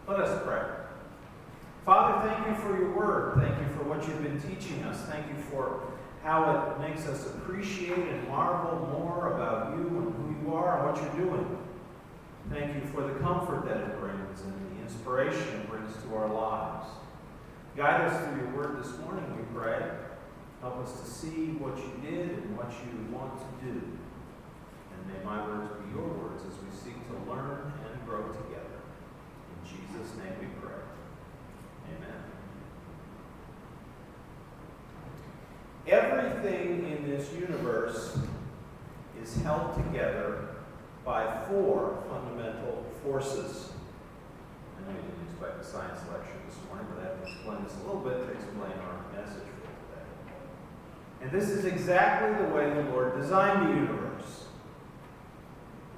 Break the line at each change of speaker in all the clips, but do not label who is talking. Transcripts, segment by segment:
Let us pray. Father, thank you for your word. Thank you for what you've been teaching us. Thank you for how it makes us appreciate and marvel more about you and who you are and what you're doing. Thank you for the comfort that it brings and the inspiration it brings to our lives. Guide us through your word this morning, we pray. Help us to see what you did and what you want to do. And may my words be your words as we seek to learn and grow together. In Jesus' name we pray. Amen. Everything in this universe is held together by four fundamental forces. I know you didn't expect a science lecture this morning, but I have to explain this a little bit to explain our message for today. And this is exactly the way the Lord designed the universe.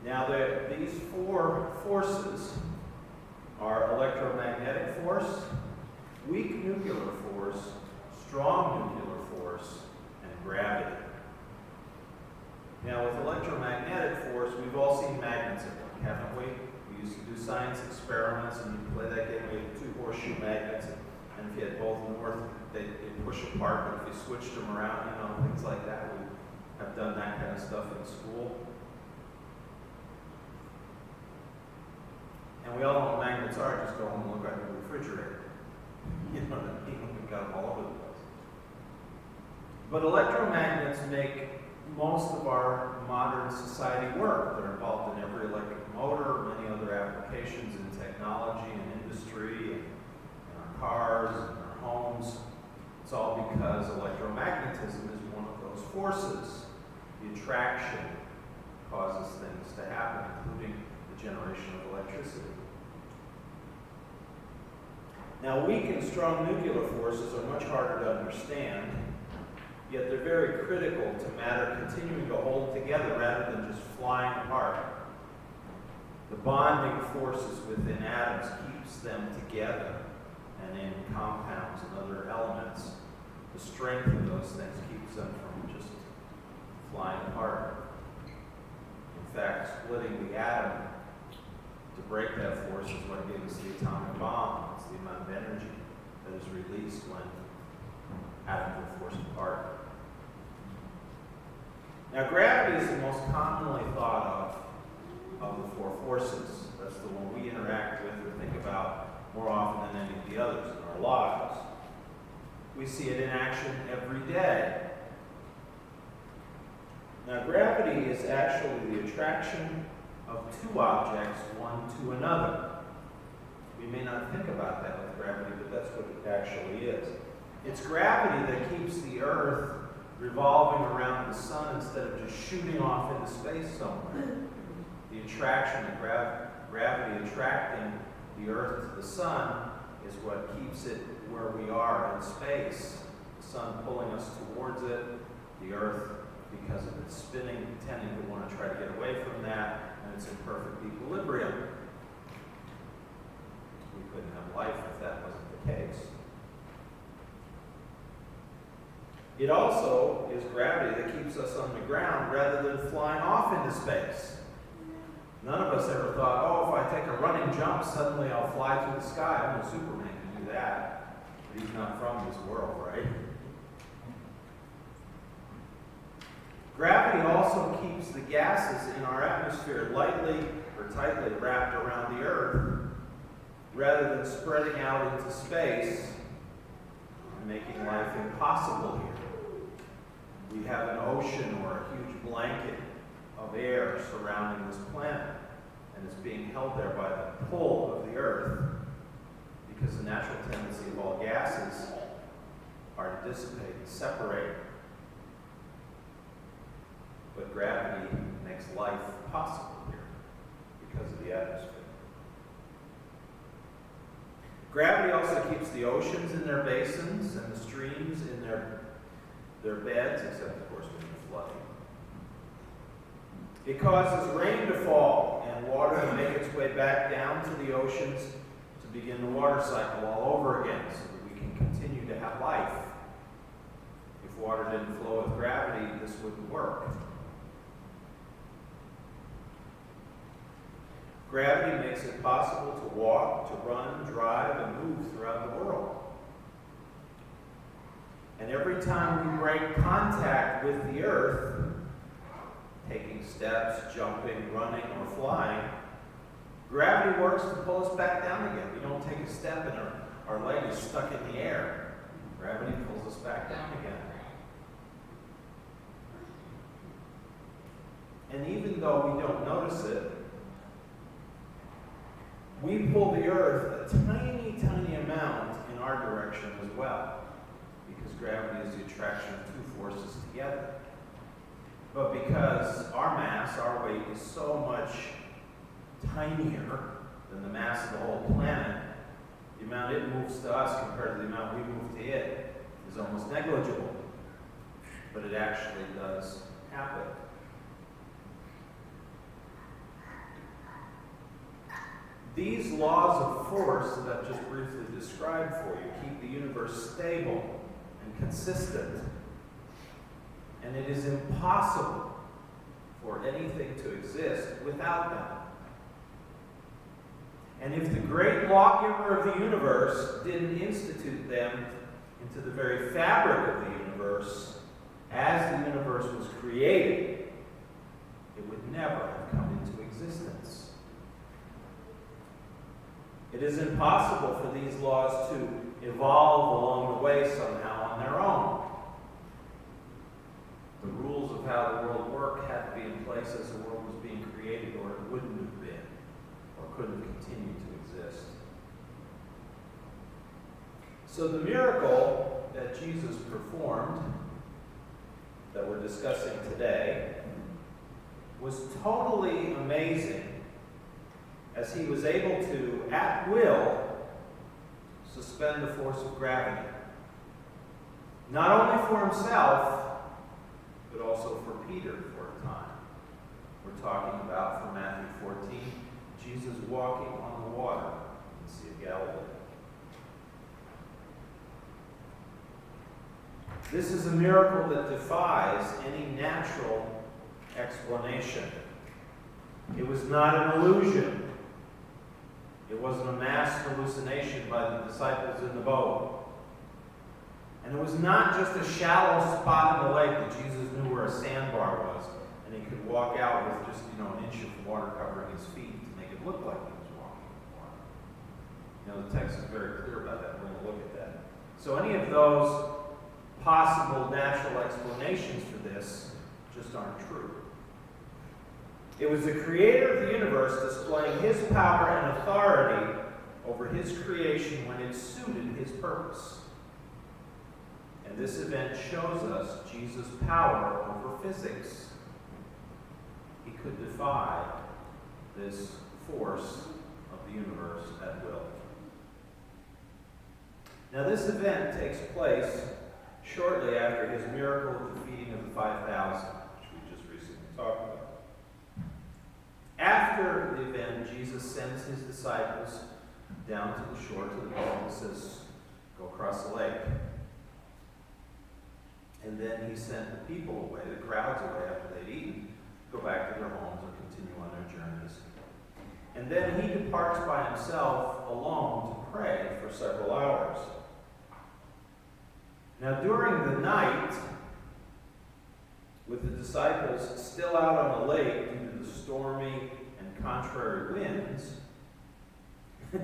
Now, these four forces are electromagnetic force, weak nuclear force, strong nuclear force, and gravity. Now, with electromagnetic force, we've all seen magnets at work, haven't we? We used to do science experiments, and you play that game with two horseshoe magnets, and if you had both north, they'd push apart, but if you switched them around, things like that. We have done that kind of stuff in school. And we all know what magnets are. Just go home and look at the refrigerator. You know what I mean? We've got them all over the place. But electromagnets make most of our modern society work. They're involved in every electric motor, many other applications in technology and industry, and in our cars, and our homes. It's all because electromagnetism is one of those forces. The attraction causes things to happen, including the generation of electricity. Now, weak and strong nuclear forces are much harder to understand, yet they're very critical to matter continuing to hold together rather than just flying apart. The bonding forces within atoms keeps them together, and in compounds and other elements, the strength of those things keeps them from just flying apart. In fact, splitting the atom to break that force is what gave us the atomic bomb. It's the amount of energy that is released when atoms are forced apart. Now, gravity is the most commonly thought of the four forces. That's the one we interact with or think about more often than any of the others in our lives. We see it in action every day. Now, gravity is actually the attraction of two objects, one to another. We may not think about that with gravity, but that's what it actually is. It's gravity that keeps the Earth revolving around the sun instead of just shooting off into space somewhere. The attraction of gravity attracting the Earth to the sun is what keeps it where we are in space. The sun pulling us towards it, the Earth, because of its spinning, tending to want to try to get away from that, and it's in perfect equilibrium. We couldn't have life if that wasn't the case. It also is gravity that keeps us on the ground rather than flying off into space. None of us ever thought, oh, if I take a running jump, suddenly I'll fly through the sky. Only Superman can do that. But he's not from this world, right? Gravity also keeps the gases in our atmosphere lightly or tightly wrapped around the Earth rather than spreading out into space and making life impossible here. We have an ocean or a huge blanket of air surrounding this planet, and it's being held there by the pull of the Earth because the natural tendency of all gases are to dissipate and separate. But gravity makes life possible here because of the atmosphere. Gravity also keeps the oceans in their basins and the streams in their beds, except of course when they're flooding. It causes rain to fall and water to make its way back down to the oceans to begin the water cycle all over again so that we can continue to have life. If water didn't flow with gravity, this wouldn't work. Gravity makes it possible to walk, to run, drive, and move throughout the world. And every time we break contact with the earth, taking steps, jumping, running, or flying, gravity works to pull us back down again. We don't take a step and our leg is stuck in the air. Gravity pulls us back down again. And even though we don't notice it, we pull the earth a tiny, tiny amount in our direction as well, because gravity is the attraction of two forces together. But because our mass, our weight, is so much tinier than the mass of the whole planet, the amount it moves to us compared to the amount we move to it is almost negligible. But it actually does happen. These laws of force that I've just briefly described for you keep the universe stable and consistent. And it is impossible for anything to exist without them. And if the great lawgiver of the universe didn't institute them into the very fabric of the universe, as the universe was created, it would never have come into existence. It is impossible for these laws to evolve along the way somehow on their own. The rules of how the world worked had to be in place as the world was being created, or it wouldn't have been, or couldn't continue to exist. So the miracle that Jesus performed, that we're discussing today, was totally amazing, as he was able to, at will, suspend the force of gravity. Not only for himself, but also for Peter for a time. We're talking about, from Matthew 14, Jesus walking on the water in the Sea of Galilee. This is a miracle that defies any natural explanation. It was not an illusion. It wasn't a mass hallucination by the disciples in the boat. And it was not just a shallow spot in the lake that Jesus knew where a sandbar was, and he could walk out with just, an inch of water covering his feet to make it look like he was walking in water. The text is very clear about that. We're going to look at that. So any of those possible natural explanations for this just aren't true. It was the creator of the universe displaying his power and authority over his creation when it suited his purpose. And this event shows us Jesus' power over physics. He could defy this force of the universe at will. Now this event takes place shortly after his miracle of the feeding of the 5,000, which we just recently talked about. After the event, Jesus sends his disciples down to the shore, to the boat, and says, go across the lake. And then he sent the people away, the crowds away after they'd eaten, go back to their homes or continue on their journeys. And then he departs by himself alone to pray for several hours. Now during the night, with the disciples still out on the lake due to the stormy and contrary winds,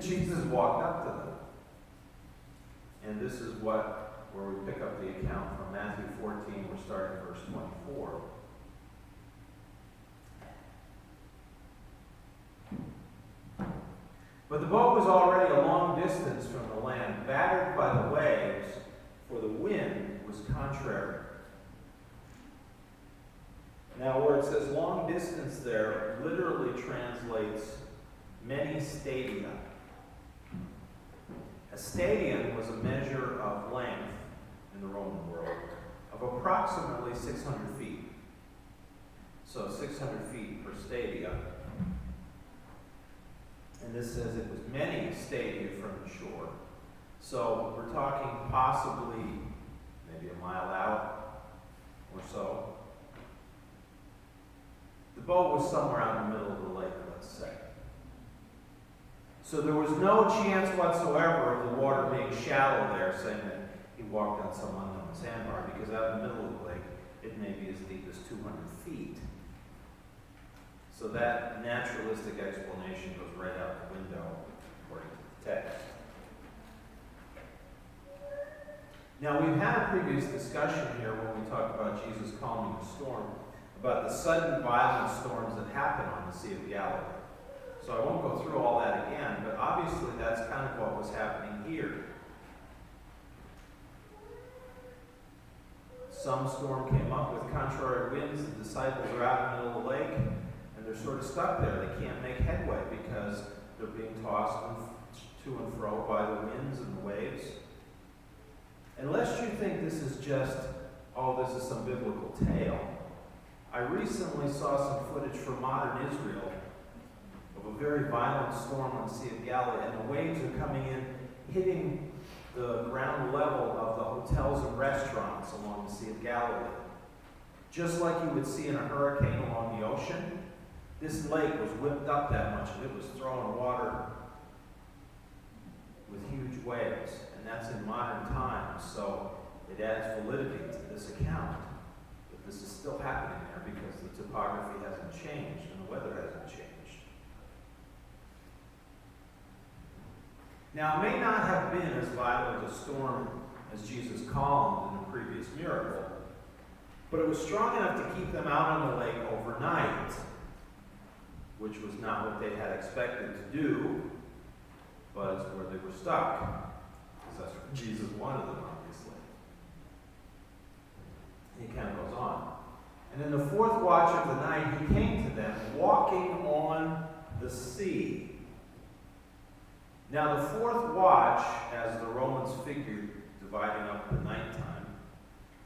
Jesus walked up to them. And this is where we pick up the account from Matthew 14, we're starting verse 24. But the boat was already a long distance from the land, battered by the waves, for the wind was contrary. Now, where it says long distance there, literally translates many stadia. A stadium was a measure of length in the Roman world of approximately 600 feet. So 600 feet per stadia. And this says it was many stadia from the shore. So we're talking possibly maybe a mile out or so. The boat was somewhere out in the middle of the lake, let's say. So there was no chance whatsoever of the water being shallow there, saying that he walked on some unknown sandbar, because out in the middle of the lake, it may be as deep as 200 feet. So that naturalistic explanation goes right out the window, according to the text. Now, we've had a previous discussion here when we talked about Jesus calming the storm, about the sudden violent storms that happen on the Sea of Galilee. So I won't go through all that again, but obviously that's kind of what was happening here. Some storm came up with contrary winds. The disciples are out in the middle of the lake, and they're sort of stuck there. They can't make headway because they're being tossed to and fro by the winds and the waves. And lest you think this is just, oh, this is some biblical tale, I recently saw some footage from modern Israel of a very violent storm on the Sea of Galilee, and the waves are coming in, hitting the ground level of the hotels and restaurants along the Sea of Galilee. Just like you would see in a hurricane along the ocean, this lake was whipped up that much, and it was throwing water with huge waves. And that's in modern times, so it adds validity to this account. But this is still happening there because the topography hasn't changed and the weather hasn't changed. Now, it may not have been as violent a storm as Jesus calmed in the previous miracle, but it was strong enough to keep them out on the lake overnight, which was not what they had expected to do, but it's where they were stuck, because that's where Jesus wanted them, obviously. And he kind of goes on. And in the fourth watch of the night, he came to them, walking on the sea. Now, the fourth watch, as the Romans figured, dividing up the nighttime,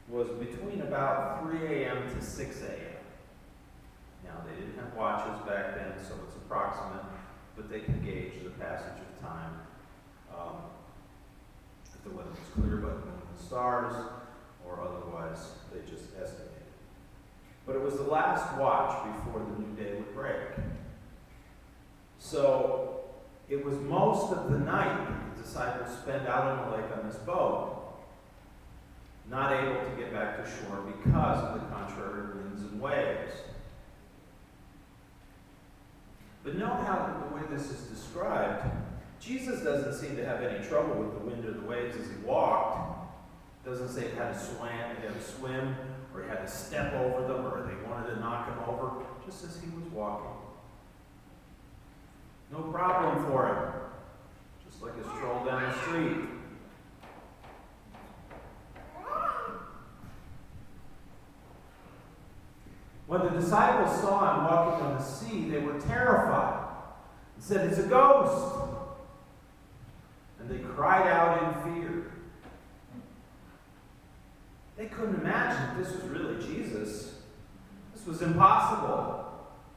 was between about 3 a.m. to 6 a.m. Now, they didn't have watches back then, so it's approximate, but they can gauge the passage of time. If the weather was clear by the moon and stars, or otherwise, they just estimated. But it was the last watch before the new day would break. So, it was most of the night that the disciples spent out on the lake on this boat, not able to get back to shore because of the contrary winds and waves. But note how the way this is described, Jesus doesn't seem to have any trouble with the wind or the waves as he walked. Doesn't say he had to swim, or he had to step over them, or they wanted to knock him over, just as he was walking. No problem for him. Just like a stroll down the street. When the disciples saw him walking on the sea, they were terrified and said, "It's a ghost!" And they cried out in fear. They couldn't imagine that this was really Jesus. This was impossible.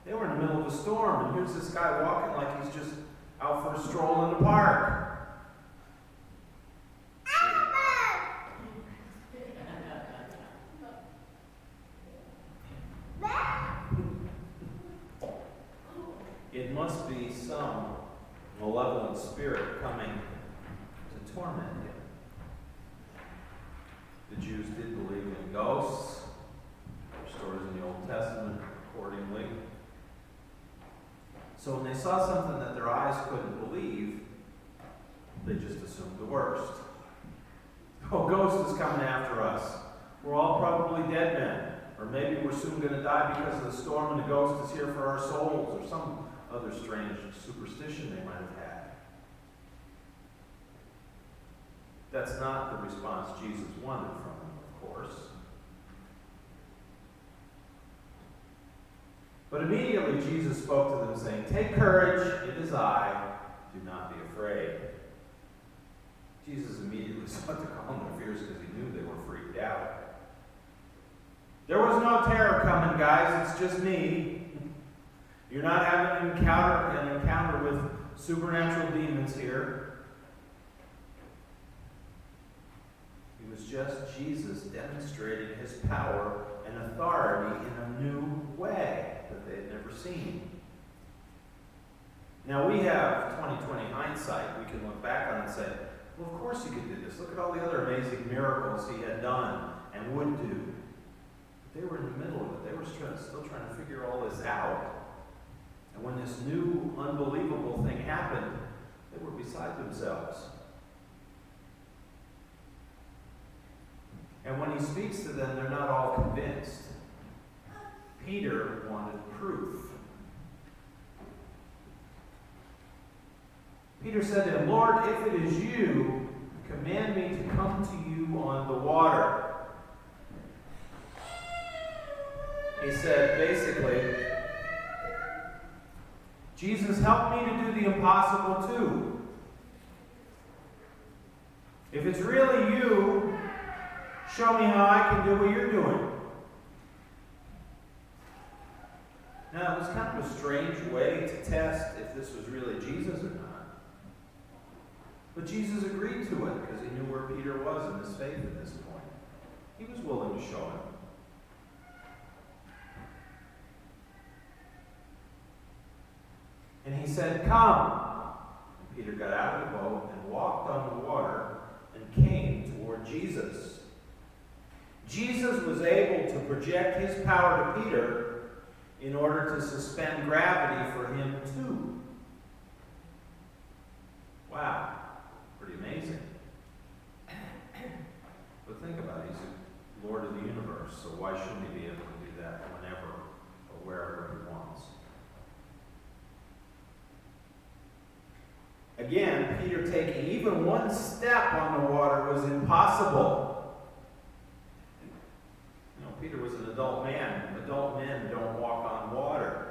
They were in the middle of a storm, and here's this guy walking like he's just out for a stroll in the park. It must be some malevolent spirit coming to torment him. The Jews did believe in ghosts. There are stories in the Old Testament accordingly. So when they saw something that their eyes couldn't believe, they just assumed the worst. Oh, ghost is coming after us. We're all probably dead men. Or maybe we're soon going to die because of the storm and the ghost is here for our souls, or some other strange superstition they might have had. That's not the response Jesus wanted from them, of course. But immediately Jesus spoke to them, saying, "Take courage, it is I, do not be afraid." Jesus immediately sought to calm their fears because he knew they were freaked out. There was no terror coming, guys, it's just me. You're not having an encounter with supernatural demons here. It was just Jesus demonstrating his power and authority in a new way that they had never seen. Now we have 20/20 hindsight. We can look back on it and say, well, of course he could do this. Look at all the other amazing miracles he had done and would do. But they were in the middle of it. They were still trying to figure all this out. And when this new, unbelievable thing happened, they were beside themselves. And when he speaks to them, they're not all convinced. Peter wanted proof. Peter said to him, Lord, if it is you, command me to come to you on the water. He said, basically, Jesus, help me to do the impossible too. If it's really you, show me how I can do what you're doing. Now, it was kind of a strange way to test if this was really Jesus or not. But Jesus agreed to it because he knew where Peter was in his faith at this point. He was willing to show him. And he said, come. And Peter got out of the boat and walked on the water and came toward Jesus. Jesus was able to project his power to Peter in order to suspend gravity for him too. Wow. Pretty amazing. But think about it. He's the Lord of the universe, so why shouldn't he be able to do that whenever or wherever he wants? Again, Peter taking even one step on the water was impossible. You know, Peter was an adult man. Adult men don't walk on water.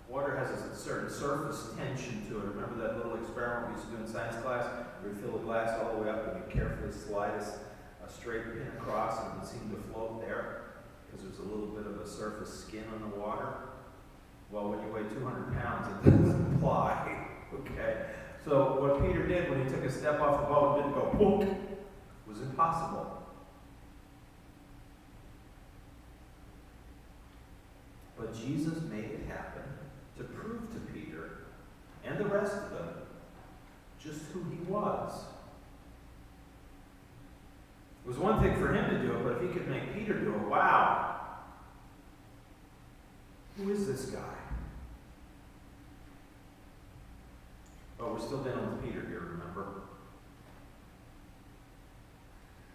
Water has a certain surface tension to it. Remember that little experiment we used to do in science class? Where you fill the glass all the way up and you carefully slide a straight pin across and it would seem to float there because there's a little bit of a surface skin on the water. Well, when you weigh 200 pounds, it doesn't apply. Okay? So what Peter did when he took a step off the boat and didn't go boom was impossible. But Jesus made it happen to prove to Peter and the rest of them just who he was. It was one thing for him to do it, but if he could make Peter do it, wow. Who is this guy? Oh, we're still dealing with Peter here, remember?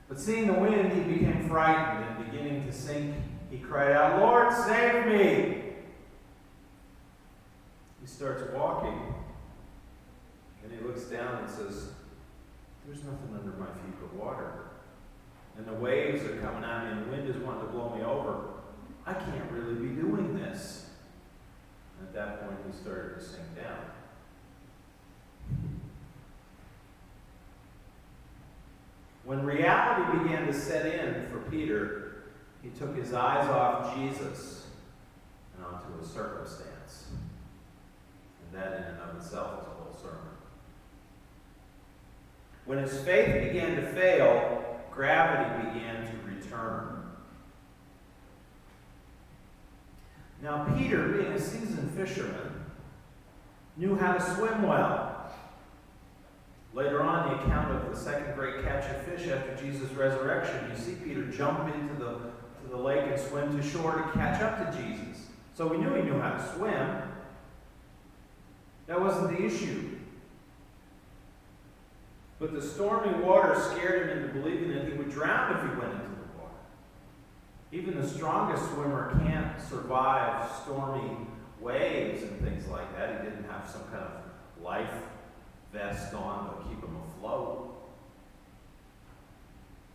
But seeing the wind, he became frightened, and beginning to sink, he cried out, Lord, save me! He starts walking, and he looks down and says, there's nothing under my feet but water. And the waves are coming at me, and the wind is wanting to blow me over. I can't really be doing this. And at that point, he started to sink down. When reality began to set in for Peter, he took his eyes off Jesus and onto his circumstance. And that in and of itself is a whole sermon. When his faith began to fail, gravity began to return. Now Peter, being a seasoned fisherman, knew how to swim well. Later on, the account of the second great catch of fish after Jesus' resurrection, you see Peter jump into the lake and swim to shore to catch up to Jesus. So we knew he knew how to swim. That wasn't the issue. But the stormy water scared him into believing that he would drown if he went into the water. Even the strongest swimmer can't survive stormy waves and things like that. He didn't have some kind of life vest on to keep him afloat.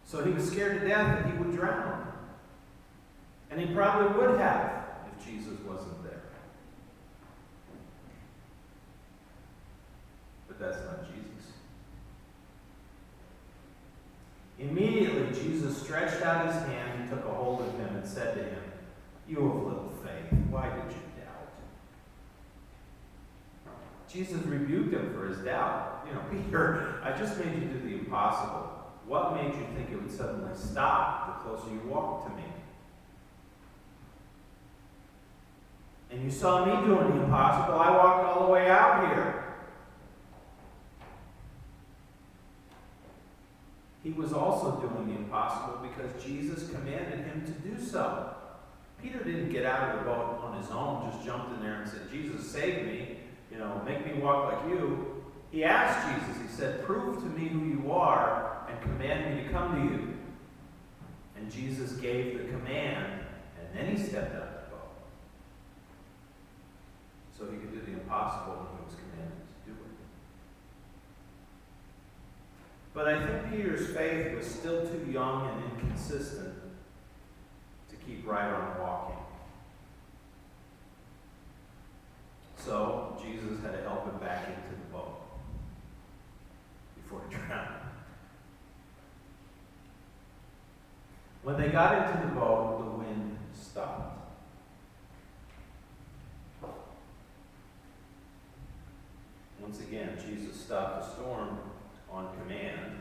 So he was scared to death that he would drown. And he probably would have if Jesus wasn't there. But that's not Jesus. Immediately, Jesus stretched out his hand and took a hold of him and said to him, "You of little faith, why did you doubt?" Jesus rebuked him for his doubt. You know, Peter, I just made you do the impossible. What made you think it would suddenly stop the closer you walked to me? And you saw me doing the impossible. I walked all the way out here. he was also doing the impossible because Jesus commanded him to do so. Peter didn't get out of the boat on his own, just jumped in there and said, Jesus, save me, make me walk like you. He asked Jesus, he said, prove to me who you are and command me to come to you. And Jesus gave the command, and then he stepped out of the boat. So he could do the impossible when he was commanded to do it. But I think Peter's faith was still too young and inconsistent to keep right on walking. So Jesus had to help him back into the boat before he drowned. When they got into the boat, the wind stopped. Once again, Jesus stopped the storm on command,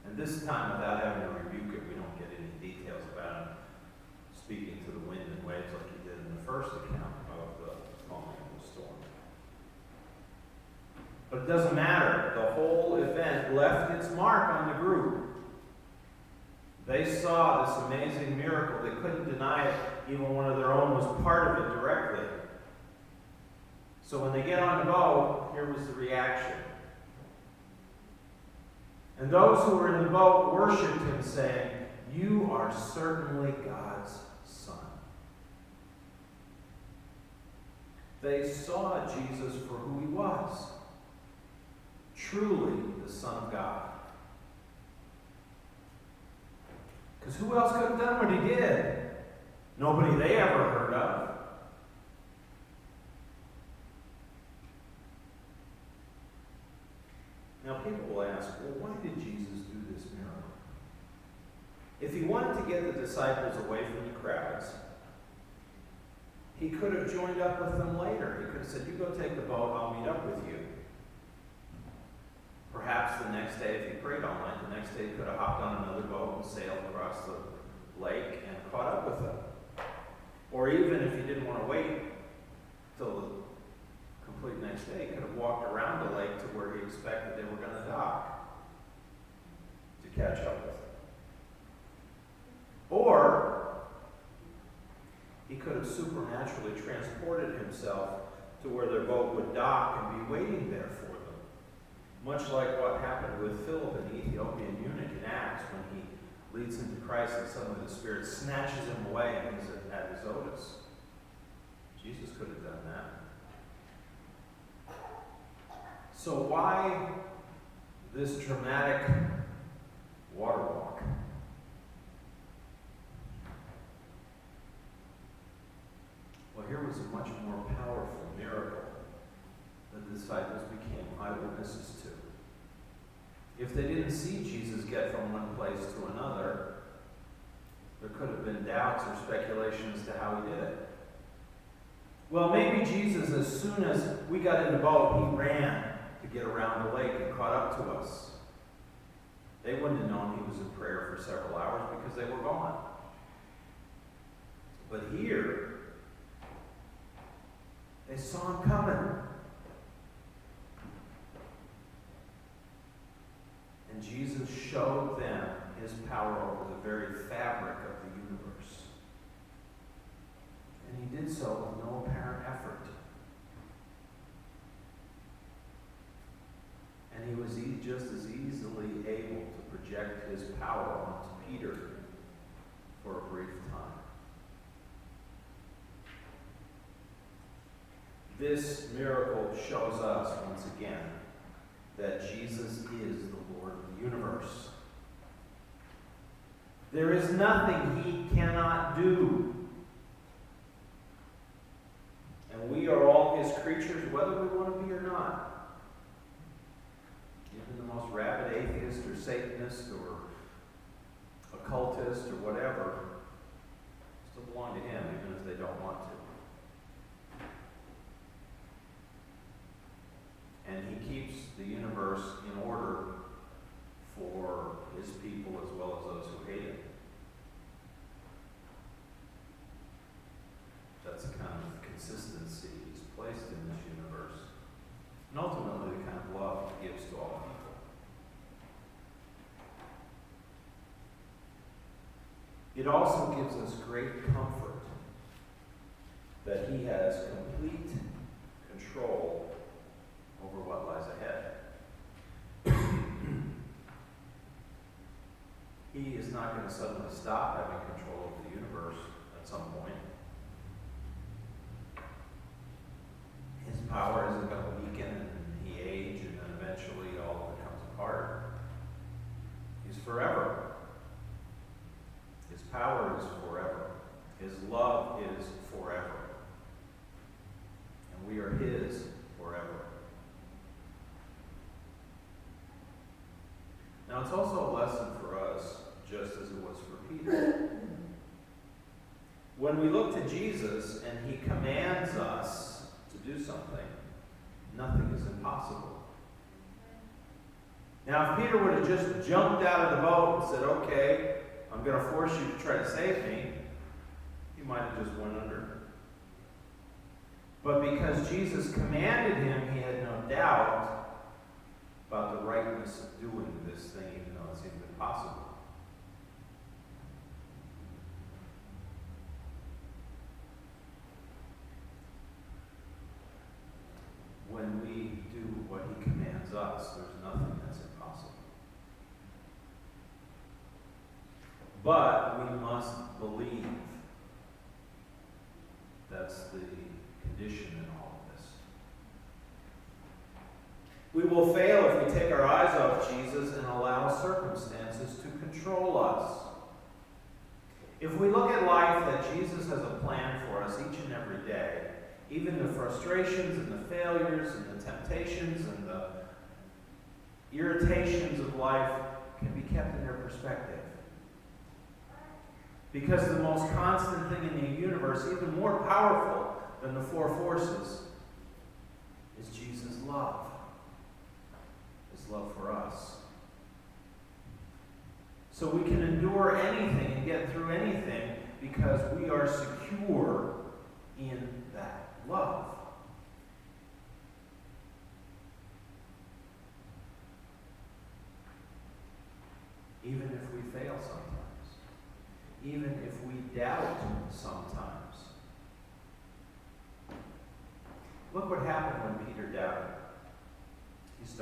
and this time without having to rebuke it. We don't get any details about him speaking to the wind and waves like he did in the first account of the calming of the storm. But it doesn't matter. The whole event left its mark on the group. They saw this amazing miracle. They couldn't deny it. Even one of their own was part of it directly. So when they get on the boat, here was the reaction. And those who were in the boat worshipped him, saying, "You are certainly God's Son." They saw Jesus for who he was, truly the Son of God. Because who else could have done what he did? Nobody they ever heard of. Now people will ask, well, why did Jesus do this miracle? If he wanted to get the disciples away from the crowds, he could have joined up with them later. He could have said, you go take the boat, I'll meet up with you. Perhaps the next day, if he prayed all night, the next day he could have hopped on another boat and sailed across the lake and caught up with them. Or even if he didn't want to wait till the complete next day, he could have walked around the lake to where he expected they were going to dock to catch up with them. Or he could have supernaturally transported himself to where their boat would dock and be waiting there for them. Much like what happened with Philip, an Ethiopian eunuch in Acts, when he leads him to Christ and suddenly the Spirit snatches him away and he's at Azotus. Jesus could have done that. So why this dramatic water walk? Well, here was a much more powerful miracle that the disciples became eyewitnesses to. If they didn't see Jesus get from one place to another, there could have been doubts or speculation as to how he did it. Well, maybe Jesus, as soon as we got in the boat, he ran to get around the lake and caught up to us. They wouldn't have known he was in prayer for several hours because they were gone. But here, they saw him coming. And Jesus showed them his power over the very fabric of the universe. And he did so with no apparent effort. And he was just as easily able to project his power onto Peter for a brief time. This miracle shows us once again that Jesus is the Lord of the universe. There is nothing he cannot do. And we are all his creatures, whether we want to be or not. Even the most rabid atheist or Satanist or occultist or whatever still belong to him, even if they don't want to. And he keeps the universe in order for his people as well as those who hate him. That's the kind of consistency he's placed in this universe. And ultimately the kind of love he gives to all people. it also gives us great comfort that he has complete control over what lies ahead. He is not going to suddenly stop having control of the universe at some point. His power isn't going to weaken and he age and then eventually all of it comes apart. He's forever. His power is forever. His love is forever. And we are his forever. Now it's also a lesson for us, just as it was for Peter. When we look to Jesus and he commands us to do something, nothing is impossible. Now, if Peter would have just jumped out of the boat and said, okay, I'm going to force you to try to save me, he might have just went under. But because Jesus commanded him, he had no doubt about the rightness of doing this thing, even though it seemed impossible. When we do what he commands us, there's nothing that's impossible. But we must believe. That's the condition in all of this. We will fail if we take our eyes off Jesus and allow circumstances to control us. If we look at life that Jesus has a plan for us each and every day, even the frustrations and the failures and the temptations and the irritations of life can be kept in their perspective. Because the most constant thing in the universe, even more powerful than the four forces, is Jesus' love. His love for us. So we can endure anything and get through anything because we are secure in that love. Even if we fail sometimes. Even if we doubt sometimes. Look what happened when Peter doubted.